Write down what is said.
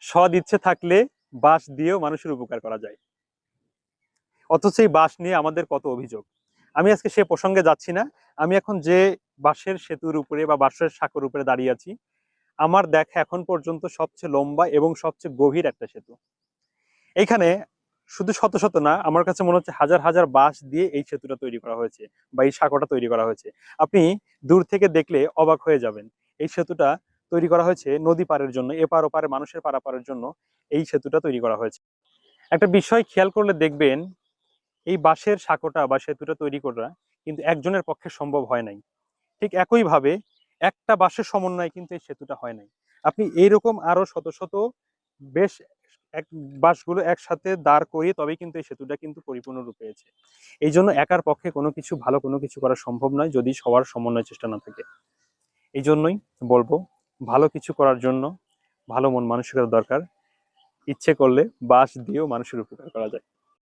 সৎ ইচ্ছে থাকলে বাঁশ দিয়েও মানুষের উপকার করা যায়, অথচ এই বাঁশ নিয়ে আমাদের কত অভিযোগ। আমি আজকে সে প্রসঙ্গে যাচ্ছি না। আমি এখন যে বাঁশের সেতুর উপরে বা বাঁশের সাঁকোর উপরে দাঁড়িয়ে আছি, আমার দেখা এখন পর্যন্ত সবচেয়ে লম্বা এবং সবচেয়ে গভীর একটা সেতু। এইখানে শুধু শত শত না, আমার কাছে মনে হচ্ছে হাজার হাজার বাঁশ দিয়ে এই সেতুটা তৈরি করা হয়েছে বা এই সাঁকোটা তৈরি করা হয়েছে। আপনি দূর থেকে দেখলে অবাক হয়ে যাবেন। এই সেতুটা তৈরি করা হয়েছে নদী পারের জন্য, এপার ওপারে মানুষের পারাপারের জন্য এই সেতুটা তৈরি করা হয়েছে। একটা বিষয় খেয়াল করলে দেখবেন, এই বাঁশের সাঁকোটা বা সেতুটা তৈরি করা কিন্তু একজনের পক্ষে সম্ভব হয় নাই। ঠিক একইভাবে একটা বাঁশের সমন্বয়ে কিন্তু এই সেতুটা হয় নাই। আপনি এইরকম আরো শত শত বেশ এক বাঁশগুলো একসাথে দাঁড় করিয়ে তবেই কিন্তু এই সেতুটা কিন্তু পরিপূর্ণ রূপ পেয়েছে। এই জন্য একার পক্ষে কোনো কিছু ভালো কোনো কিছু করা সম্ভব নয় যদি সবার সমন্বয় চেষ্টা না থাকে। এই জন্যই বলবো, ভালো কিছু করার জন্য ভালো মন মানসিকতা দরকার। ইচ্ছে করলে বাঁশ দিয়েও মানুষের উপকার করা যায়।